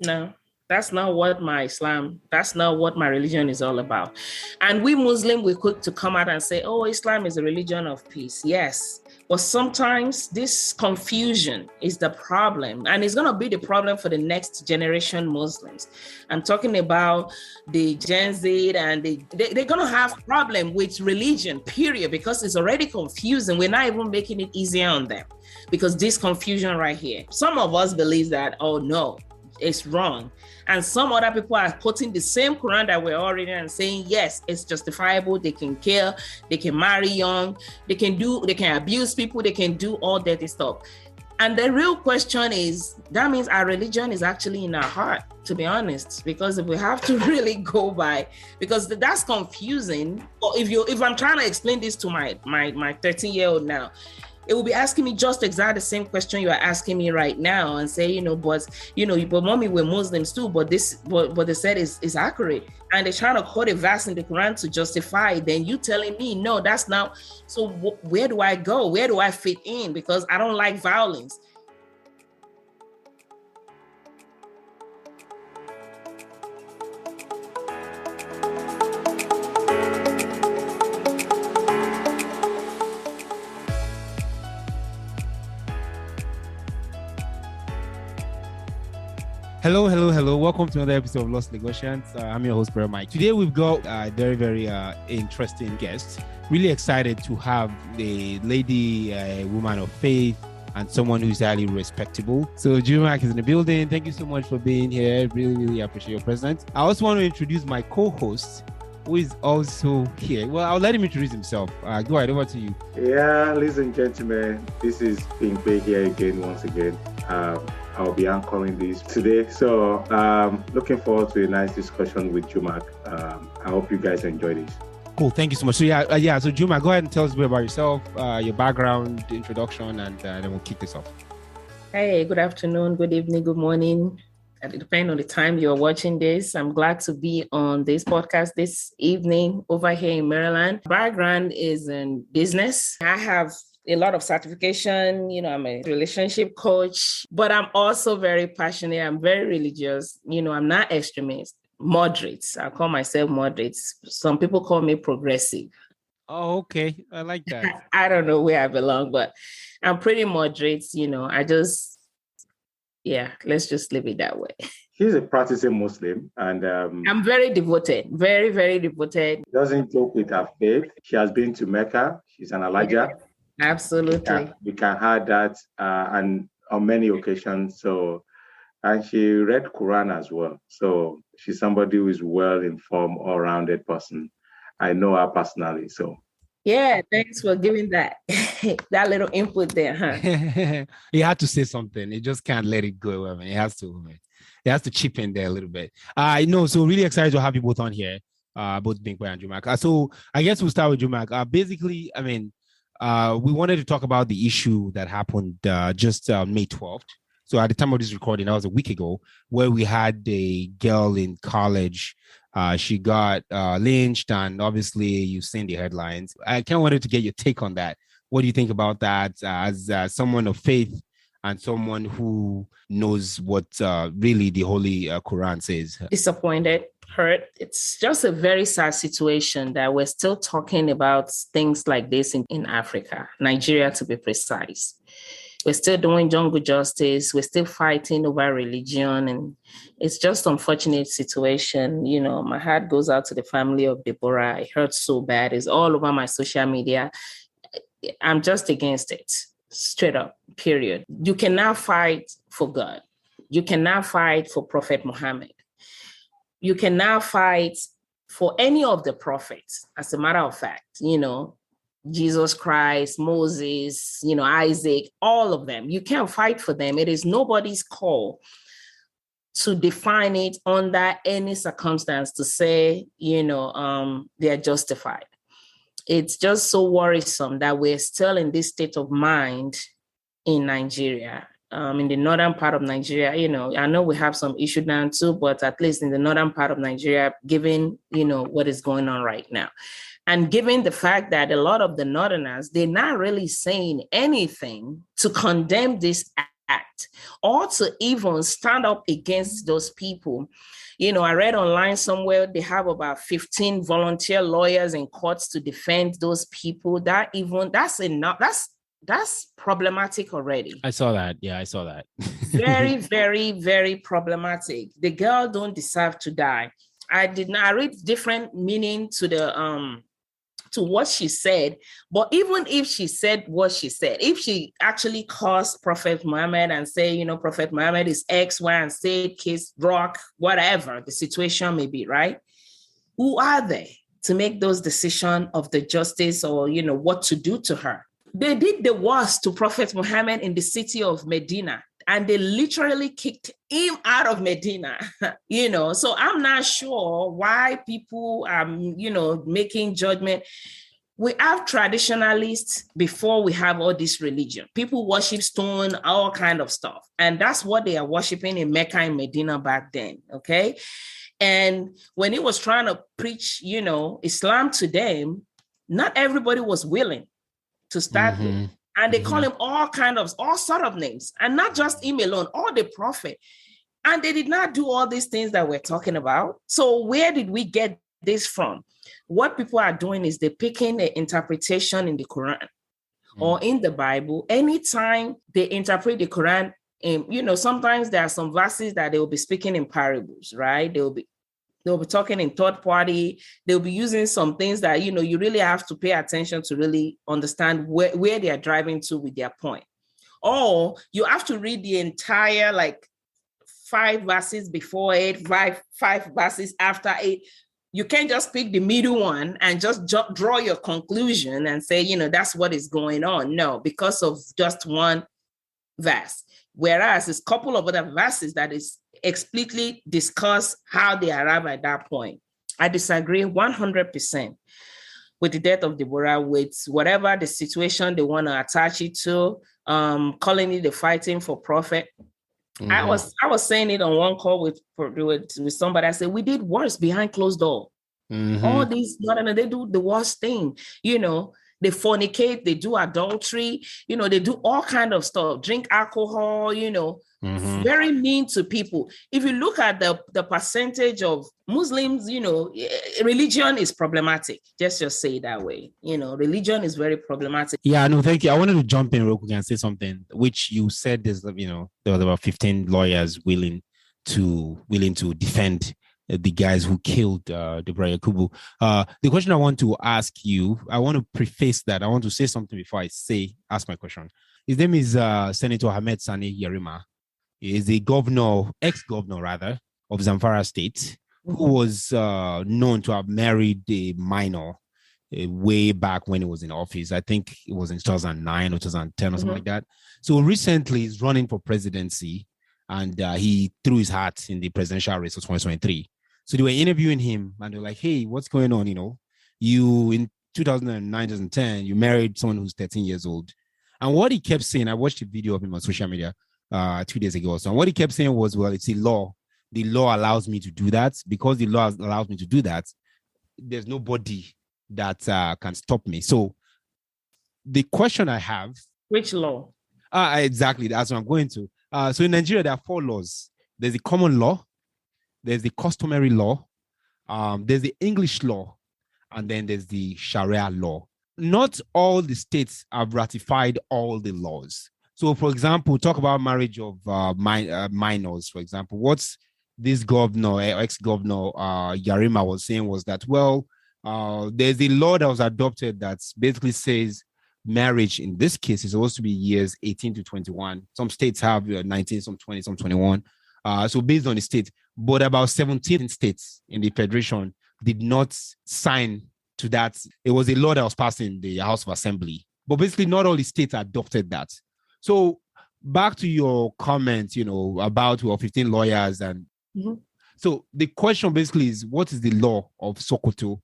No, that's not what my religion is all about. And we Muslim, we quick to come out and say, oh, Islam is a religion of peace. Yes. But sometimes this confusion is the problem, and it's going to be the problem for the next generation Muslims. I'm talking about the Gen Z, and they're going to have problem with religion, period, because it's already confusing. We're not even making it easier on them because this confusion right here. Some of us believe that, oh, no, it's wrong. And some other people are putting the same Quran that we're already and saying, yes, it's justifiable. They can kill, they can marry young, they can abuse people, they can do all dirty stuff. And the real question is, that means our religion is actually in our heart, to be honest, because if we have to really go by, because that's confusing. Or if I'm trying to explain this to my 13-year-old now, it will be asking me just exactly the same question you are asking me right now and say, but mommy, we're Muslims too, but they said is accurate. And they're trying to quote a verse in the Quran to justify it. Then you telling me, no, that's not. So where do I go? Where do I fit in? Because I don't like violence. Hello. Welcome to another episode of Lost Negotiants. I'm your host, Brother Mike. Today we've got a very, very interesting guest. Really excited to have a lady, a woman of faith, and someone who's highly respectable. So Jumak is in the building. Thank you so much for being here. Really, really appreciate your presence. I also want to introduce my co-host, who is also here. Well, I'll let him introduce himself. Go ahead, over to you. Yeah, ladies and gentlemen, this is Pingpe here again, once again. I'll be anchoring this today. So looking forward to a nice discussion with Jumak. I hope you guys enjoy this. Cool, thank you so much. So so Jumak, go ahead and tell us a bit about yourself, your background, introduction, and then we'll kick this off. Hey, good afternoon, good evening, good morning. Depending on the time you're watching this, I'm glad to be on this podcast this evening over here in Maryland. Background is in business. I have a lot of certification, I'm a relationship coach, but I'm also very passionate. I'm very religious. I'm not extremist, moderate. I call myself moderate. Some people call me progressive. Oh, okay. I like that. I don't know where I belong, but I'm pretty moderate. Let's just leave it that way. She's a practicing Muslim, and I'm very devoted, very, very devoted. Doesn't joke with her faith. She has been to Mecca. She's an Elijah. Yeah. Absolutely. We can have that and on many occasions. And she read Quran as well. So she's somebody who is well-informed, all-rounded person. I know her personally. So yeah, thanks for giving that that little input there, huh? You had to say something. You just can't let it go. I mean, it has to chip in there a little bit. I know. So really excited to have you both on here, both Bingwe and Jumak. So I guess we'll start with Jumak. Basically, I mean, we wanted to talk about the issue that happened just May 12th. So at the time of this recording, that was a week ago, where we had a girl in college. She got lynched, and obviously you've seen the headlines. I kind of wanted to get your take on that. What do you think about that as someone of faith and someone who knows what really the Holy Quran says? Disappointed, hurt. It's just a very sad situation that we're still talking about things like this in Africa, Nigeria to be precise. We're still doing jungle justice. We're still fighting over religion. And it's just an unfortunate situation. My heart goes out to the family of Deborah. It hurts so bad. It's all over my social media. I'm just against it. Straight up, period. You cannot fight for God. You cannot fight for Prophet Muhammad. You cannot fight for any of the prophets. As a matter of fact, Jesus Christ, Moses, Isaac, all of them. You can't fight for them. It is nobody's call to define it under any circumstance to say, they are justified. It's just so worrisome that we're still in this state of mind in Nigeria. In the northern part of Nigeria, I know we have some issue down too, but at least in the northern part of Nigeria, given, what is going on right now. And given the fact that a lot of the northerners, they're not really saying anything to condemn this act or to even stand up against those people. I read online somewhere they have about 15 volunteer lawyers in courts to defend those people. That's enough. That's problematic already. I saw that. Yeah, I saw that. Very, very, very problematic. The girl don't deserve to die. I read different meaning to what she said, but even if she said what she said, if she actually caused Prophet Muhammad and say, Prophet Muhammad is X, Y, and Z, kiss, rock, whatever the situation may be, right? Who are they to make those decisions of the justice or, what to do to her? They did the worst to Prophet Muhammad in the city of Medina, and they literally kicked him out of Medina, So I'm not sure why people are, making judgment. We have traditionalists before we have all this religion. People worship stone, all kind of stuff. And that's what they are worshiping in Mecca and Medina back then, okay? And when he was trying to preach, Islam to them, not everybody was willing to start with. And they call him all sort of names, and not just him alone, all the prophet. And they did not do all these things that we're talking about. So where did we get this from? What people are doing is they're picking an interpretation in the Quran or in the Bible. Anytime they interpret the Quran, sometimes there are some verses that they will be speaking in parables, right? They'll be talking in third party. They'll be using some things that, you really have to pay attention to really understand where they are driving to with their point. Or you have to read the entire, 5 verses before it, five verses after it. You can't just pick the middle one and just draw your conclusion and say, that's what is going on. No, because of just one verse. Whereas there's a couple of other verses that is explicitly discuss how they arrive at that point. I disagree 100% with the death of Deborah, with whatever the situation they want to attach it to, calling it the fighting for prophet. I was saying it on one call with somebody. I said, we did worse behind closed door. All these, they do the worst thing, They fornicate, they do adultery, they do all kind of stuff, drink alcohol, very mean to people. If you look at the percentage of Muslims, religion is problematic. Just say it that way. Religion is very problematic. Yeah, no, thank you. I wanted to jump in real quick and say something, which you said there was about 15 lawyers willing to defend the guys who killed Deborah Yakubu. The question I want to ask you, I want to preface that. I want to say something before I ask my question. His name is Senator Ahmed Sani Yarima. He is a ex-governor rather, of Zamfara State, who was known to have married a minor way back when he was in office. I think it was in 2009 or 2010 or something like that. So recently he's running for presidency, and he threw his hat in the presidential race of 2023. So they were interviewing him and they're like, hey, what's going on? You in 2009, 2010, you married someone who's 13 years old. And what he kept saying, I watched a video of him on social media 2 days ago or so. And what he kept saying was, well, it's a law. The law allows me to do that. Because the law allows me to do that, there's nobody that can stop me. So the question I have... Which law? Exactly. That's what I'm going to. So in Nigeria, there are 4 laws. There's the common law, there's the customary law, there's the English law, and then there's the Sharia law. Not all the states have ratified all the laws. So, for example, talk about marriage of minors, for example. What's this governor, ex-governor Yarima was saying was that, there's a law that was adopted that basically says marriage in this case is supposed to be years 18 to 21. Some states have 19, some 20, some 21. So based on the state, but about 17 states in the federation did not sign to that. It was a law that was passed in the House of Assembly, but basically not all the states adopted that. So back to your comment, about 15 lawyers. And so the question basically is, what is the law of Sokoto,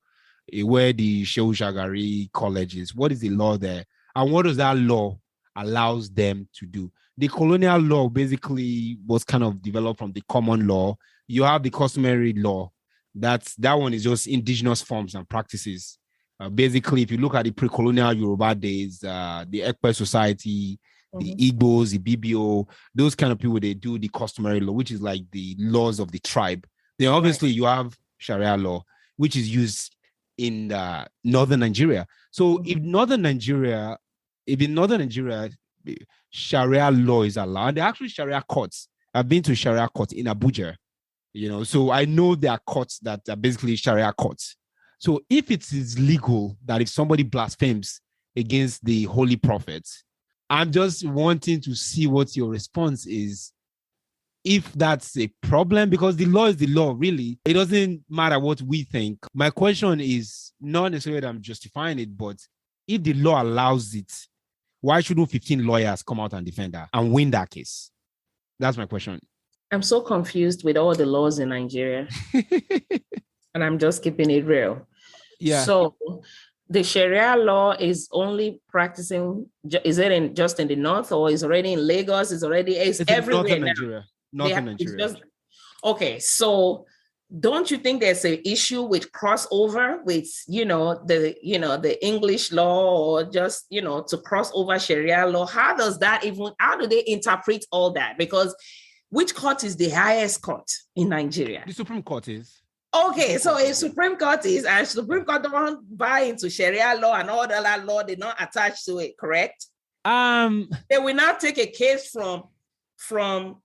where the Shehu Shagari College is? What is the law there? And what does that law allows them to do? The colonial law basically was kind of developed from the common law. You have the customary law. That one is just indigenous forms and practices. Basically, if you look at the pre-colonial Yoruba days, the Ekpe society, the Igbos, the BBO, those kind of people, they do the customary law, which is like the laws of the tribe. Then obviously you have Sharia law, which is used in northern Nigeria. So if in northern Nigeria, Sharia law is allowed, and there are actually Sharia courts. I've been to Sharia court in Abuja, so I know there are courts that are basically Sharia courts. So if it is legal that if somebody blasphemes against the holy prophets, I'm just wanting to see what your response is. If that's a problem, because the law is the law, really. It doesn't matter what we think. My question is not necessarily that I'm justifying it, but if the law allows it, why shouldn't 15 lawyers come out and defend that and win that case? That's my question. I'm so confused with all the laws in Nigeria. And I'm just keeping it real. Yeah. So the Sharia law is only practicing, is it just in the north, or is already in Lagos? It's everywhere northern now. Nigeria. Northern Nigeria. Okay, so don't you think there's an issue with crossover with, the English law, or just, to cross over Sharia law? How do they interpret all that? Because which court is the highest court in Nigeria? The Supreme Court is. Okay, so if Supreme Court is, and Supreme Court don't buy into Sharia law and all that law, they're not attached to it, correct? They will not take a case from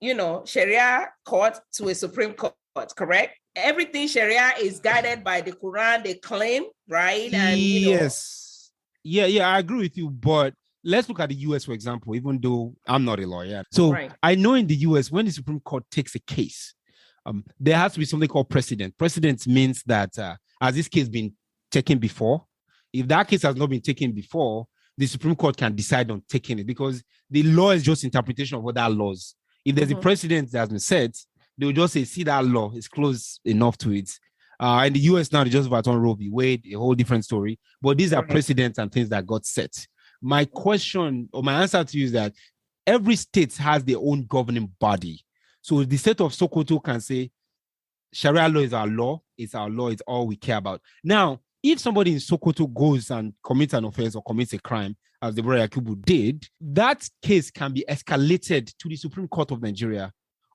Sharia court to a Supreme Court, correct? Everything Sharia is guided by the Quran, they claim, right? And yes. Yeah, I agree with you, but let's look at the US, for example, even though I'm not a lawyer. So I know in the US, when the Supreme Court takes a case, there has to be something called precedent. Precedent means that has this case been taken before? If that case has not been taken before, the Supreme Court can decide on taking it, because the law is just interpretation of other laws. If there's a precedent that has been set, they will just say, see, that law is close enough to it. In the US now, they just vote on Roe v. Wade, a whole different story. But these are precedents and things that got set. My question, or my answer to you is that every state has their own governing body. So the state of Sokoto can say, Sharia law is our law, it's all we care about. Now, if somebody in Sokoto goes and commits an offense or commits a crime, as the brother Yakubu did, that case can be escalated to the Supreme Court of Nigeria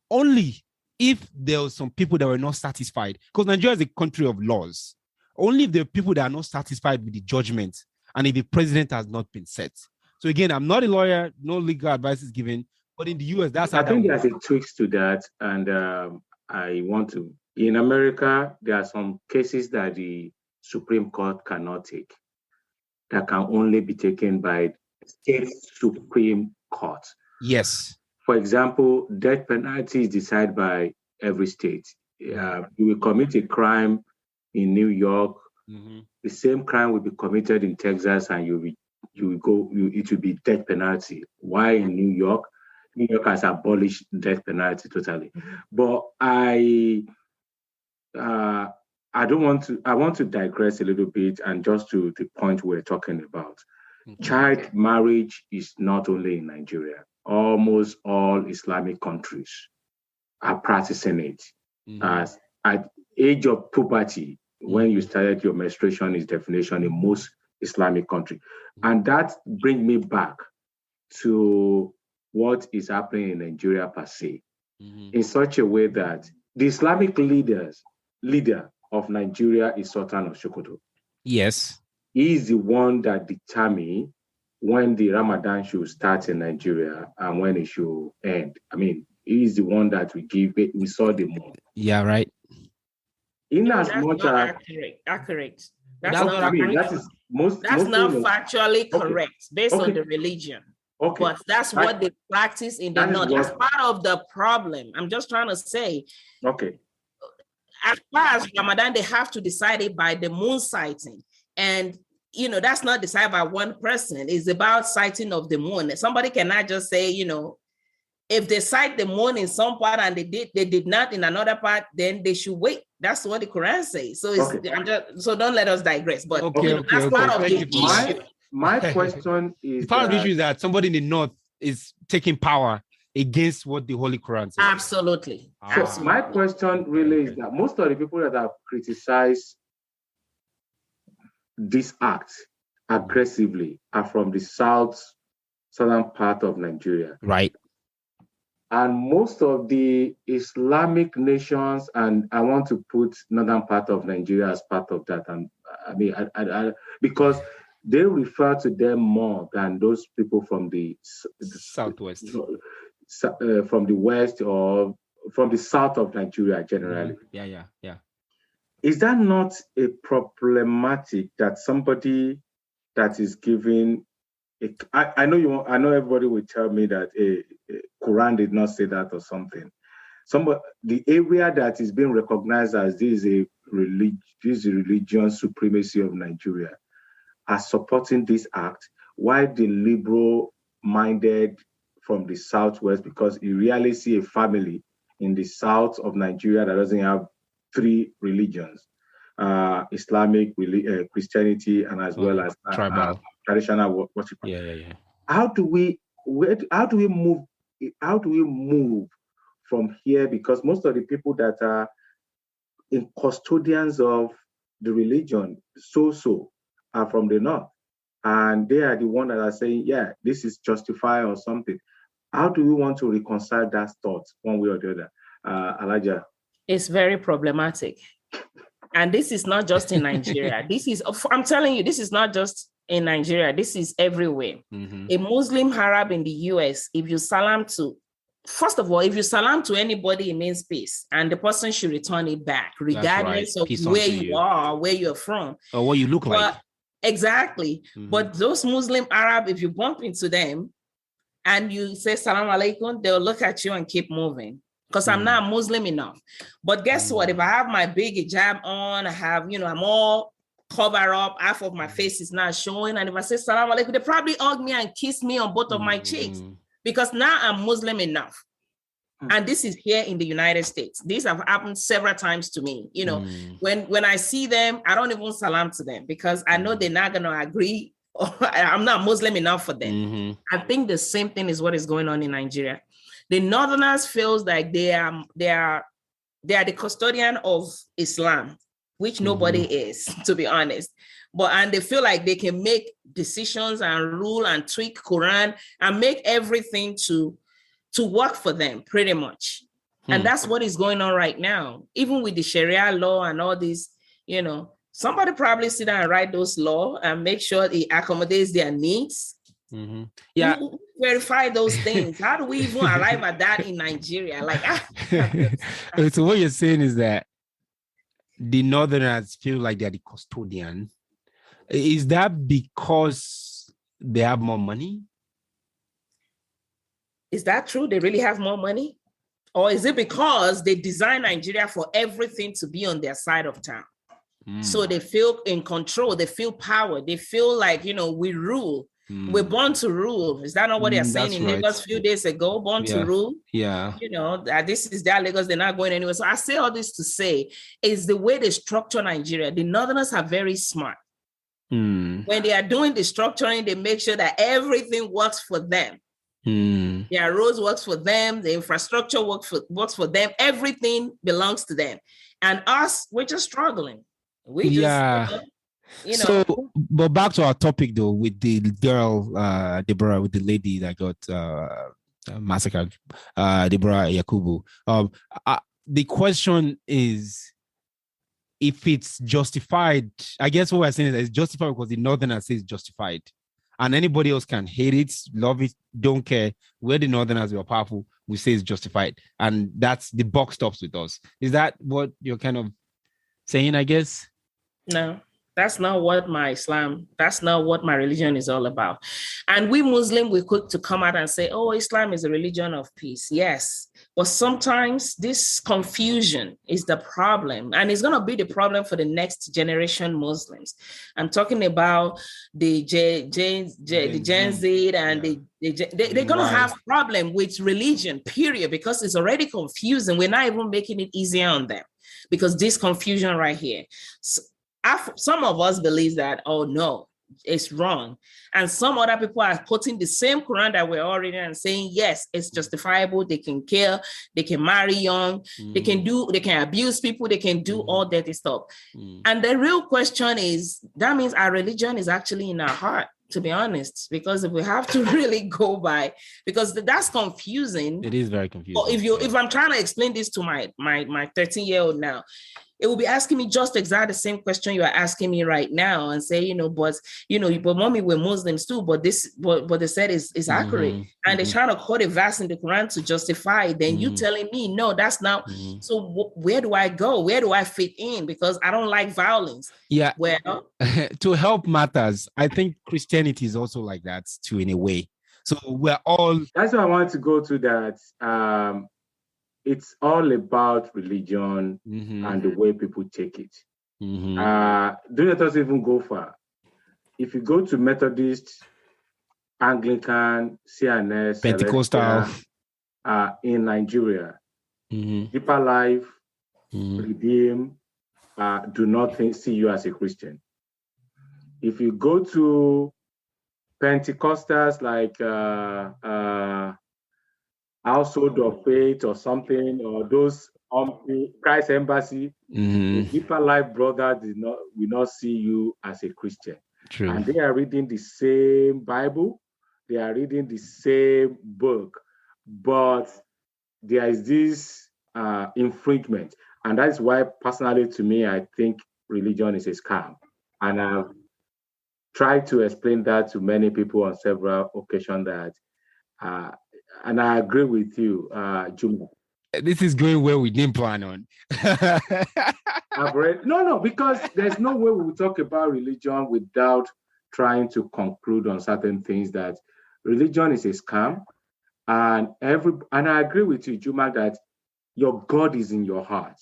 only if there were some people that were not satisfied. Because Nigeria is a country of laws. Only if there are people that are not satisfied with the judgment and if the president has not been set. So again, I'm not a lawyer, no legal advice is given, but in the US, that's how I think there's a twist to that. And in America, there are some cases that the Supreme Court cannot take, that can only be taken by state Supreme Court. Yes. For example, death penalty is decided by every state. You will commit a crime in New York, the same crime will be committed in Texas, and it will be death penalty. Why in New York? New York has abolished death penalty totally. But I want to digress a little bit, and just to the point we're talking about. Child marriage is not only in Nigeria. Almost all Islamic countries are practicing it. As at age of puberty, when you started your menstruation is definition in most Islamic countries. And that brings me back to what is happening in Nigeria per se, in such a way that the Islamic leader of Nigeria is Sultan of Sokoto. Yes. He is the one that determines when the Ramadan should start in Nigeria and when it should end. I mean, he is the one that we saw the moon. Yeah, right. That's not accurate. That's not factually correct based on the religion. Okay. But that's what they practice in the north. That's part of the problem. I'm just trying to say. Okay. As far as Ramadan, they have to decide it by the moon sighting. And, that's not decided by one person. It's about sighting of the moon. Somebody cannot just say, if they sight the moon in some part and they did not in another part, then they should wait. That's what the Quran says. So so don't let us digress. But that's part of the issue. My question is part of the issue is that somebody in the north is taking power against what the Holy Quran says. Absolutely. So my question really is that most of the people that have criticized this act aggressively are from the south southern part of Nigeria. Right. And most of the Islamic nations, and I want to put northern part of Nigeria as part of that. And because they refer to them more than those people from the Southwest, from the west or from the south of Nigeria generally. Yeah. Is that not a problematic that somebody that is giving? I know everybody will tell me that Quran did not say that or something. The area that is being recognized as this is religion supremacy of Nigeria are supporting this act, while the liberal-minded from the southwest, because you rarely see a family in the south of Nigeria that doesn't have three religions, Islamic, Christianity, and as well as tribal traditional worship. Yeah. How do we move from here? Because most of the people that are in custodians of the religion are from the north, and they are the one that are saying, yeah, this is justified or something. How do we want to reconcile that thought one way or the other? Elijah? It's very problematic. And this is not just in Nigeria. I'm telling you, this is not just in Nigeria. This is everywhere. Mm-hmm. A Muslim Arab in the US, if you salam to anybody, it means peace. And the person should return it back, regardless of where you are, where you're from. Or what you look like. Exactly. Mm-hmm. But those Muslim Arab, if you bump into them and you say salam alaikum, they'll look at you and keep moving. Because I'm not Muslim enough. But guess what? If I have my big hijab on, I have, I'm all covered up, half of my face is not showing. And if I say salam alaikum, they probably hug me and kiss me on both of my cheeks. Because now I'm Muslim enough. And this is here in the United States. These have happened several times to me. When I see them, I don't even salam to them because I know they're not going to agree. I'm not Muslim enough for them. Mm-hmm. I think the same thing is what is going on in Nigeria. The Northerners feels like they are the custodian of Islam, which nobody is, to be honest. And they feel like they can make decisions and rule and tweak Quran and make everything to work for them, pretty much. And that's what is going on right now. Even with the Sharia law and all these, somebody probably sit down and write those laws and make sure it accommodates their needs. Mm-hmm. Yeah. We verify those things. How do we even arrive at that in Nigeria? So what you're saying is that the Northerners feel like they're the custodian. Is that because they have more money? Is that true? They really have more money? Or is it because they design Nigeria for everything to be on their side of town? So they feel in control. They feel power. They feel like, we rule. We're born to rule. Is that not what they're saying in Lagos a few days ago? Born to rule. Yeah. This is their Lagos. They're not going anywhere. So I say all this to say is the way they structure Nigeria. The Northerners are very smart. When they are doing the structuring, they make sure that everything works for them. Their roads works for them. The infrastructure works for them. Everything belongs to them. And us, we're just struggling. So, but back to our topic though, with the girl, Deborah, with the lady that got massacred, Deborah Yakubu. The question is, if it's justified, I guess what we're saying is that it's justified because the Northerners say it's justified. And anybody else can hate it, love it, don't care. We're the Northerners, we're powerful, we say it's justified. And that's the buck stops with us. Is that what you're kind of saying, I guess? No. That's not what that's not what my religion is all about. And we Muslims, we're quick to come out and say, oh, Islam is a religion of peace. Yes. But sometimes this confusion is the problem. And it's going to be the problem for the next generation Muslims. I'm talking about the Gen Z and they're going to have problem with religion, period, because it's already confusing. We're not even making it easier on them because this confusion right here. So, some of us believe that, oh no, it's wrong. And some other people are quoting the same Quran that we're already and saying, yes, it's justifiable. They can kill, they can marry young, they can abuse people, they can do all that stuff. And the real question is, that means our religion is actually in our heart. to be honest, because if we have to really go by, because that's confusing. It is very confusing. If I'm trying to explain this to my 13-year-old now, it will be asking me just exactly the same question you are asking me right now, and say, but mommy, we're Muslims too, but they said is accurate, and they're trying to quote a verse in the Quran to justify it. Then you telling me no, that's not. So where do I go? Where do I fit in? Because I don't like violence. Yeah. Well, to help matters, I think Christianity is also like that too, in a way. So we're all. That's why I want to go to that. It's all about religion and the way people take it. Don't let us even go far. If you go to Methodist, Anglican, CNS, Pentecostal, in Nigeria, Deeper Life, Redeem, do not see you as a Christian. If you go to Pentecostals like Household of Faith or something, or those Christ Embassy, the Deeper Life brother will not see you as a Christian. True. And they are reading the same Bible, they are reading the same book, but there is this infringement. And that's why, personally, to me, I think religion is a scam. And I've tried to explain that to many people on several occasions that and I agree with you, Juma. This is going where we didn't plan on. No, because there's no way we will talk about religion without trying to conclude on certain things, that religion is a scam. And I agree with you, Juma, that your God is in your heart.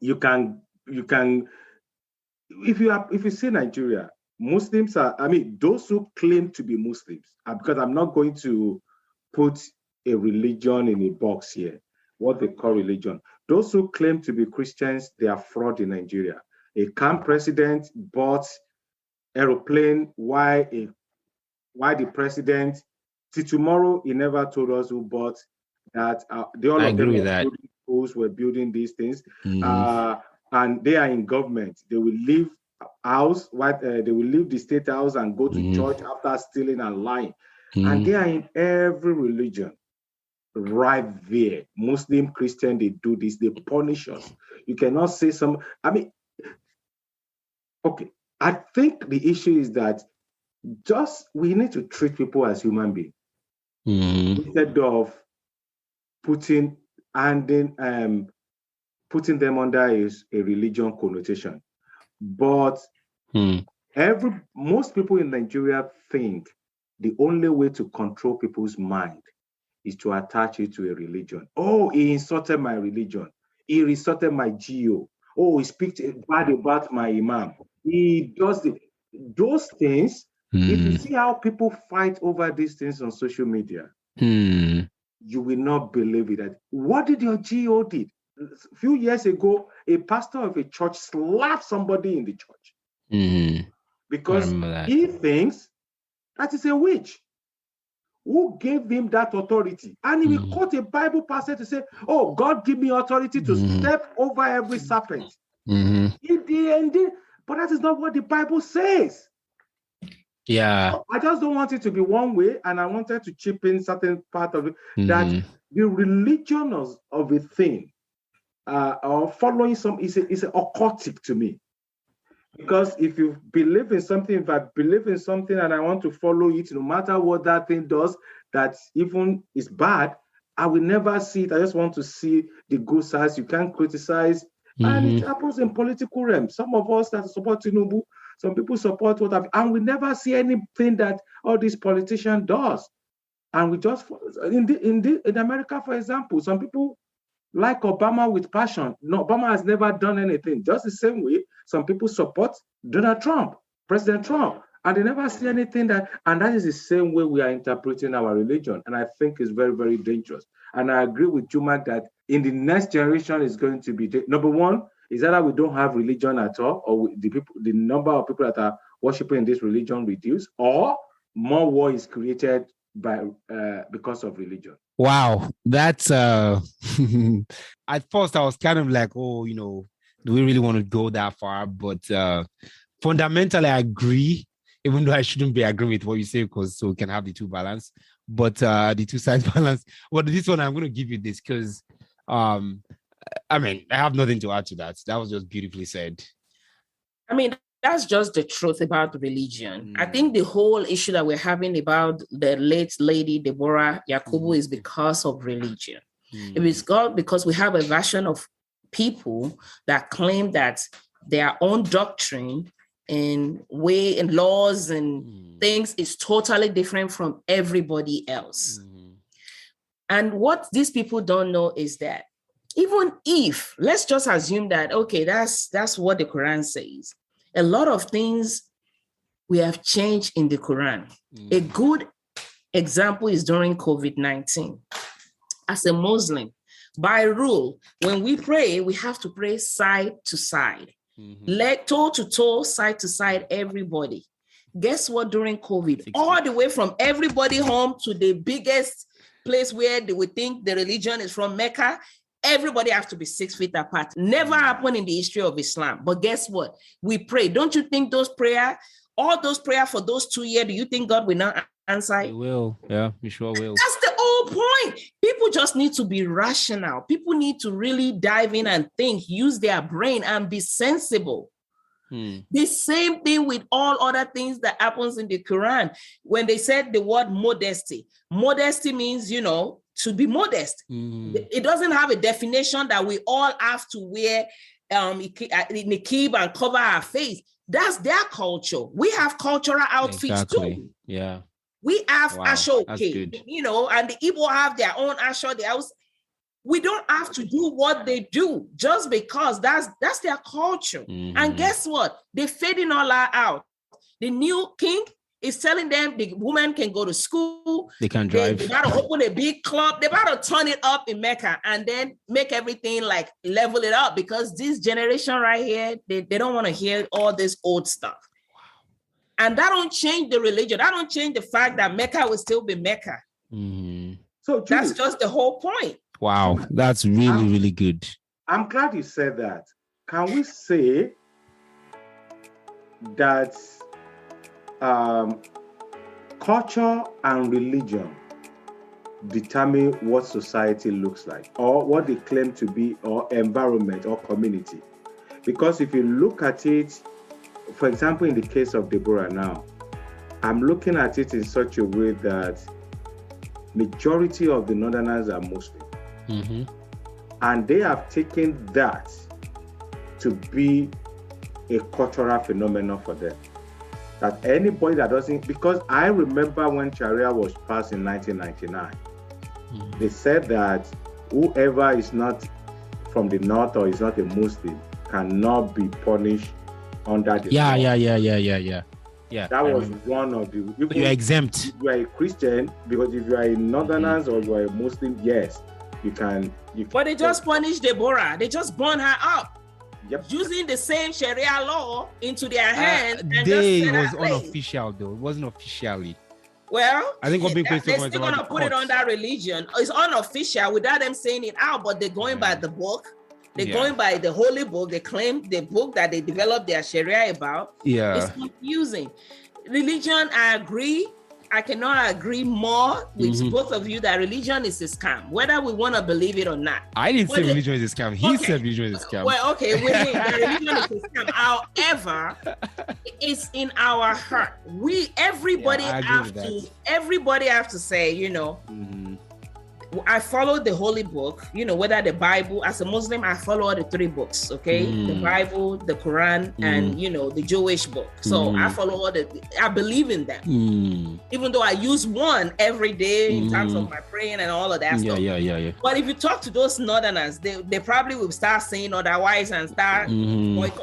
You can if you see Nigeria, Muslims those who claim to be Muslims, because I'm not going to put a religion in a box here, what they call religion. Those who claim to be Christians, they are fraud in Nigeria. A camp president bought aeroplane. Why the president? Till tomorrow, he never told us who bought that. They all I of them agree with that. were building these things, and they are in government. They will leave house. They will leave the state house and go to church after stealing and lying. And they are in every religion, right there. Muslim, Christian, they do this. They punish us. You cannot say okay. I think the issue is that we need to treat people as human beings instead of putting them under a religion connotation. But most people in Nigeria think the only way to control people's mind is to attach it to a religion. Oh, he insulted my religion. He insulted my GO. Oh, he speaks bad about my imam. He does those things. If you see how people fight over these things on social media, you will not believe it. What did your GO did? A few years ago, a pastor of a church slapped somebody in the church because he thinks that is a witch. Who gave him that authority? And he will quote a Bible passage to say, oh, God give me authority to step over every serpent. But that is not what the Bible says. Yeah. I just don't want it to be one way, and I wanted to chip in certain part of it, that the religion of a thing or following is occultic to me. Because if you believe in something, if I believe in something and I want to follow it, no matter what that thing does, that even is bad, I will never see it. I just want to see the good sides. You can't criticize. And it happens in political realm. Some of us that support Tinubu, some people support and we never see anything that all these politicians does. And we just, in America, for example, some people like Obama with passion. No, Obama has never done anything. Just the same way, some people support Donald Trump, President Trump, and they never see anything and that is the same way we are interpreting our religion. And I think it's very, very dangerous. And I agree with Juma that in the next generation is going to be, number one, is that we don't have religion at all, or the number of people that are worshiping this religion reduce, or more war is created because of religion. Wow, that's at first I was kind of like, oh, do we really want to go that far? But fundamentally, I agree. even though I shouldn't be agreeing with what you say, because so we can have the two balance, but the two sides balance. Well, this one, I'm going to give you this because, I mean, I have nothing to add to that. That was just beautifully said. I mean, that's just the truth about religion. I think the whole issue that we're having about the late lady Deborah Yakubu is because of religion. It is because we have a version of people that claim that their own doctrine and way and laws and things is totally different from everybody else. And what these people don't know is that even if, let's just assume that, okay, that's what the Quran says. A lot of things we have changed in the Quran. A good example is during COVID-19. As a Muslim, by rule, when we pray, we have to pray side to side. Leg toe to toe, side to side, everybody. Guess what? During COVID, all the way from everybody home to the biggest place where they would think the religion is from, Mecca, everybody has to be 6 feet apart. Never happened in the history of Islam. But guess what? We pray. Don't you think all those prayers for those 2 years, do you think God will not answer? He will. Yeah, he sure will. That's the whole point. People just need to be rational. People need to really dive in and think, use their brain and be sensible. The same thing with all other things that happens in the Quran. When they said the word modesty means, to be modest. It doesn't have a definition that we all have to wear niqab and cover our face. That's their culture. We have cultural outfits too. Yeah. We have ashoke, and the Igbo have their own asho. We don't have to do what they do just because that's their culture. And guess what? They're fading all that out. The new king is telling them the women can go to school. They can drive. They got to open a big club. They got to turn it up in Mecca and then make everything like level it up, because this generation right here, they don't want to hear all this old stuff. And that don't change the religion. That don't change the fact that Mecca will still be Mecca. So that's just the whole point. Wow, that's really, really good. I'm glad you said that. Can we say that culture and religion determine what society looks like, or what they claim to be, or environment or community? Because if you look at it, for example, in the case of Deborah now, I'm looking at it in such a way that majority of the Northerners are Muslim. And they have taken that to be a cultural phenomenon for them. That anybody that doesn't, because I remember when Sharia was passed in 1999, they said that whoever is not from the north or is not a Muslim cannot be punished under the law. Yeah. That was one of the. You're exempt. If you are a Christian, because if you are a Northerners or you are a Muslim, yes, you can. But they just punished Deborah. They just burn her up. Yep. Using the same Sharia law into their hands. It was unofficial though. It wasn't officially. Well, I think what big they're still going to put it on that religion. It's unofficial without them saying it out, but they're going by the book. They're going by the holy book. They claim the book that they developed their Sharia about. Yeah. It's confusing. Religion, I agree. I cannot agree more with both of you that religion is a scam, whether we want to believe it or not. I didn't say religion is a scam. He said religion is a scam. Well, okay, we mean that religion is a scam. However, it's in our heart. Everybody have to say, I follow the holy book, whether the Bible. As a Muslim, I follow all the 3 books, okay? The Bible, the Quran, and, the Jewish book. So I follow I believe in them. Even though I use one every day in terms of my praying and all of that stuff. Yeah. But if you talk to those Northerners, they probably will start saying otherwise and start,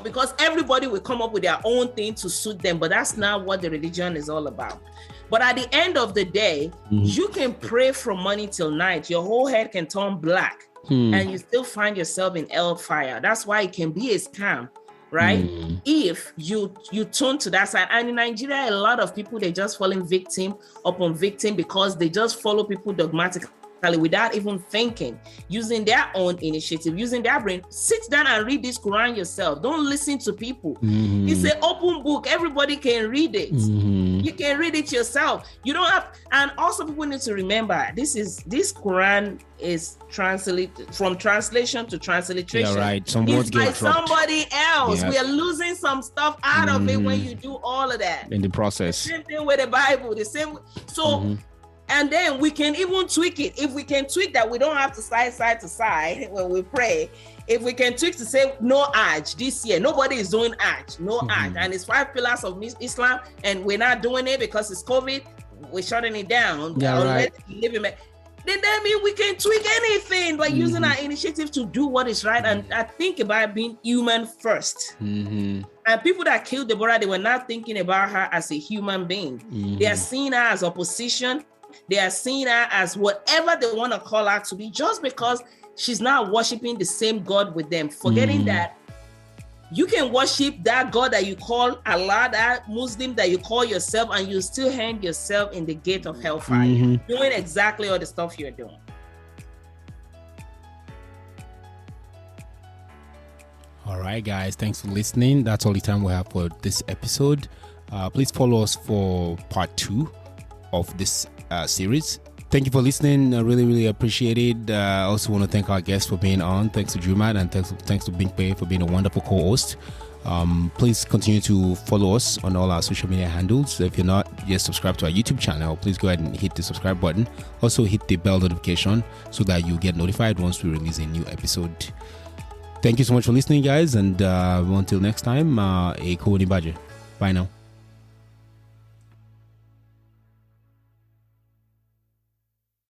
because everybody will come up with their own thing to suit them. But that's not what the religion is all about. But at the end of the day, you can pray from morning till night. Your whole head can turn black and you still find yourself in hellfire. That's why it can be a scam, right? If you turn to that side. And in Nigeria, a lot of people, they just falling victim upon victim because they just follow people dogmatically without even thinking, using their own initiative, using their brain. Sit down and read this Quran yourself. Don't listen to people. It's an open book. Everybody can read it. You can read it yourself. You don't have, and also people need to remember, this Quran is translated from translation to transliteration. Yeah, right. Some words it's by get dropped. somebody else. Yeah. We are losing some stuff out of it when you do all of that. In the process. The same thing with the Bible. The same. So, and then we can even tweak it. If we can tweak that, we don't have to side to side when we pray. If we can tweak to say no Hajj this year, nobody is doing Hajj, no Hajj, and it's 5 pillars of Islam, and we're not doing it because it's COVID. We're shutting it down. Yeah, right. Then that means we can tweak anything by using our initiative to do what is right. And I think about being human first. And people that killed Deborah, they were not thinking about her as a human being. They are seeing her as opposition. They are seeing her as whatever they want to call her to be, just because she's not worshiping the same God with them, forgetting that you can worship that God that you call Allah, that Muslim that you call yourself, and you still hang yourself in the gate of hellfire, doing exactly all the stuff you're doing. All right, guys. Thanks for listening. That's all the time we have for this episode. Please follow us for part 2 of this series. Thank you for listening. I really, really appreciate it. I also want to thank our guests for being on. Thanks to Jumat, and thanks to Binkpe for being a wonderful co-host. Please continue to follow us on all our social media handles. If you're not yet subscribed to our YouTube channel, please go ahead and hit the subscribe button. Also hit the bell notification so that you get notified once we release a new episode. Thank you so much for listening, guys, and until next time, a Kowoni Baje. Bye now.